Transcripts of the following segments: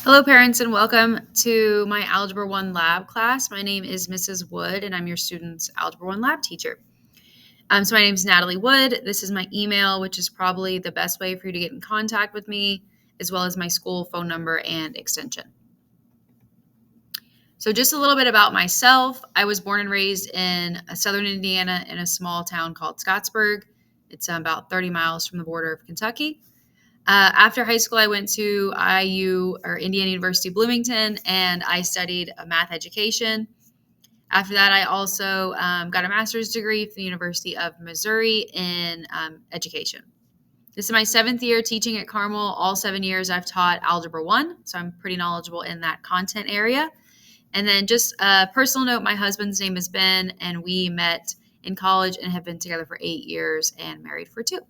Hello, parents, and welcome to my Algebra 1 lab class. My name is Mrs. Wood, and I'm your student's Algebra 1 lab teacher. So my name is Natalie Wood. This is my email, which is probably the best way for you to get in contact with me, as well as my school phone number and extension. So just a little bit about myself. I was born and raised in southern Indiana in a small town called Scottsburg. It's about 30 miles from the border of Kentucky. After high school, I went to IU or Indiana University Bloomington, and I studied math education. After that, I also got a master's degree from the University of Missouri in education. This is my 7th year teaching at Carmel. All 7 years I've taught Algebra 1, so I'm pretty knowledgeable in that content area. And then just a personal note, my husband's name is Ben, and we met in college and have been together for 8 years and married for 2.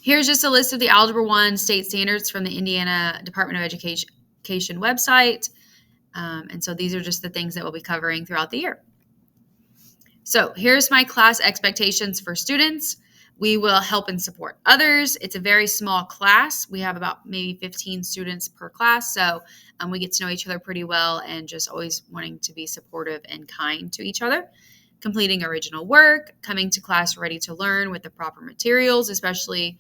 Here's just a list of the Algebra 1 state standards from the Indiana Department of Education website. And so these are just the things that we'll be covering throughout the year. So here's my class expectations for students. We will help and support others. It's a very small class. We have about maybe 15 students per class. So we get to know each other pretty well and just always wanting to be supportive and kind to each other. Completing original work, coming to class ready to learn with the proper materials, especially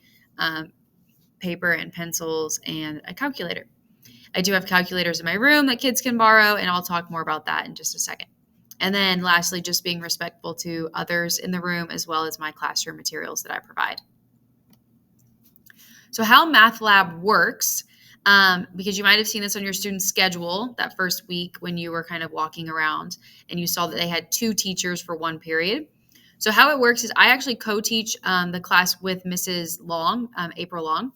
paper and pencils and a calculator. I do have calculators in my room that kids can borrow, and I'll talk more about that in just a second. And then lastly, just being respectful to others in the room as well as my classroom materials that I provide. So how Math Lab works, because you might have seen this on your student's schedule that first week when you were kind of walking around and you saw that they had 2 teachers for 1 period. So how it works is I actually co-teach the class with Mrs. Long, April Long.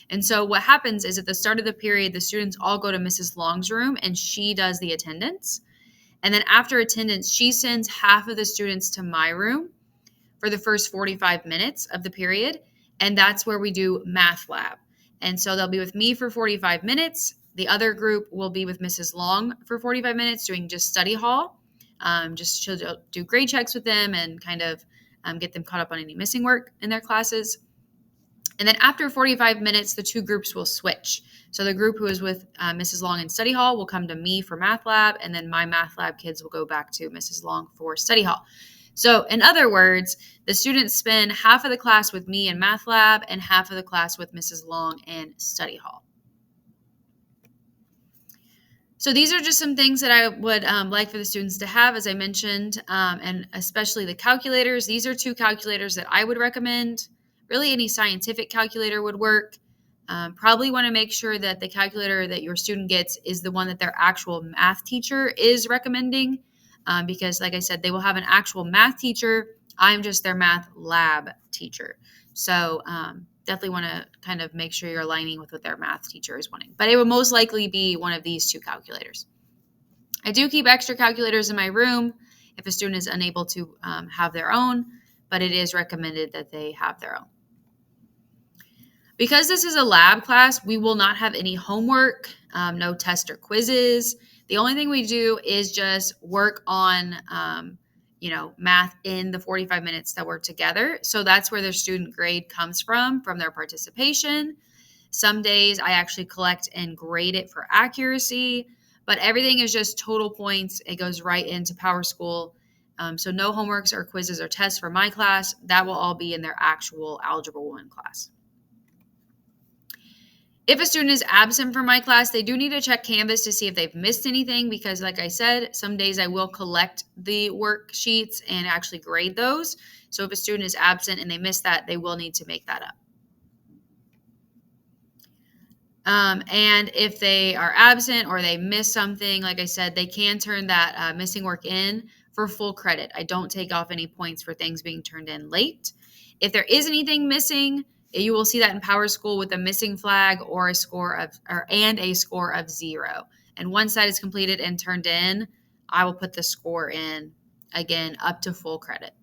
And so what happens is at the start of the period, the students all go to Mrs. Long's room and she does the attendance. And then after attendance, she sends half of the students to my room for the first 45 minutes of the period. And that's where we do Math Lab. And so they'll be with me for 45 minutes. The other group will be with Mrs. Long for 45 minutes doing just study hall. Just she'll do grade checks with them and kind of get them caught up on any missing work in their classes. And then after 45 minutes, the 2 groups will switch. So the group who is with Mrs. Long in study hall will come to me for Math Lab, and then my Math Lab kids will go back to Mrs. Long for study hall. So in other words, the students spend half of the class with me in Math Lab and half of the class with Mrs. Long in study hall. So these are just some things that I would like for the students to have, as I mentioned, and especially the calculators. These are 2 calculators that I would recommend. Really, any scientific calculator would work. Probably want to make sure that the calculator that your student gets is the one that their actual math teacher is recommending, because, like I said, they will have an actual math teacher. I'm just their math lab teacher. So definitely want to kind of make sure you're aligning with what their math teacher is wanting. But it would most likely be one of these 2 calculators. I do keep extra calculators in my room if a student is unable to have their own, but it is recommended that they have their own. Because this is a lab class, we will not have any homework, no tests or quizzes. The only thing we do is just work on, math in the 45 minutes that we're together. So that's where their student grade comes from their participation. Some days I actually collect and grade it for accuracy, but everything is just total points. It goes right into PowerSchool. So no homeworks or quizzes or tests for my class. That will all be in their actual Algebra 1 class. If a student is absent from my class, they do need to check Canvas to see if they've missed anything because, like I said, some days I will collect the worksheets and actually grade those. So if a student is absent and they miss that, they will need to make that up. And if they are absent or they miss something, like I said, they can turn that missing work in for full credit. I don't take off any points for things being turned in late. If there is anything missing, you will see that in PowerSchool with a missing flag or a score of 0. And once that is completed and turned in, I will put the score in again up to full credit.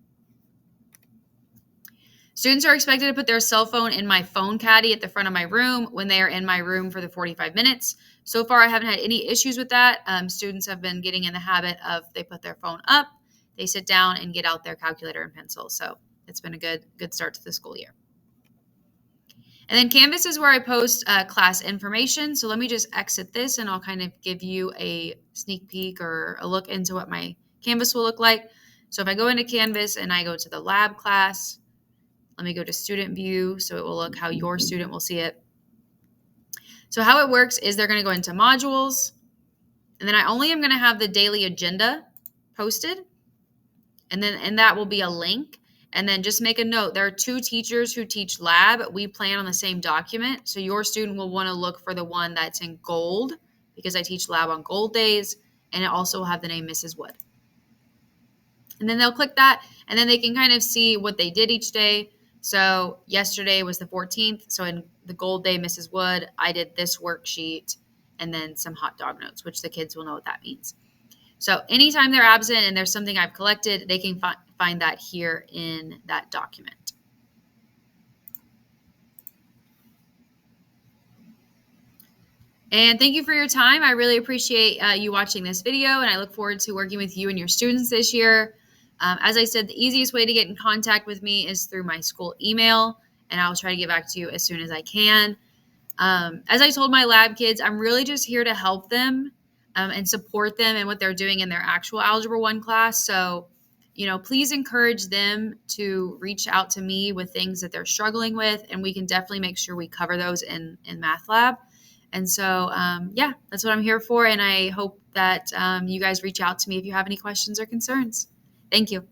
Students are expected to put their cell phone in my phone caddy at the front of my room when they are in my room for the 45 minutes. So far, I haven't had any issues with that. Students have been getting in the habit of they put their phone up, they sit down and get out their calculator and pencil. So it's been a good start to the school year. And then Canvas is where I post class information. So let me just exit this and I'll kind of give you a sneak peek or a look into what my Canvas will look like. So if I go into Canvas and I go to the lab class, let me go to student view so it will look how your student will see it. So how it works is they're going to go into modules, and then I only am going to have the daily agenda posted, and that will be a link. And then just make a note, there are 2 teachers who teach lab. We plan on the same document. So your student will want to look for the one that's in gold because I teach lab on gold days, and it also will have the name Mrs. Wood. And then they'll click that, and then they can kind of see what they did each day. So yesterday was the 14th. So in the gold day, Mrs. Wood, I did this worksheet and then some hot dog notes, which the kids will know what that means. So anytime they're absent and there's something I've collected, they can find that here in that document. And thank you for your time. I really appreciate you watching this video, and I look forward to working with you and your students this year. As I said, the easiest way to get in contact with me is through my school email, and I'll try to get back to you as soon as I can. As I told my lab kids, I'm really just here to help them and support them in what they're doing in their actual Algebra 1 class. So, please encourage them to reach out to me with things that they're struggling with, and we can definitely make sure we cover those in Math Lab. And so, yeah, that's what I'm here for. And I hope that you guys reach out to me if you have any questions or concerns. Thank you.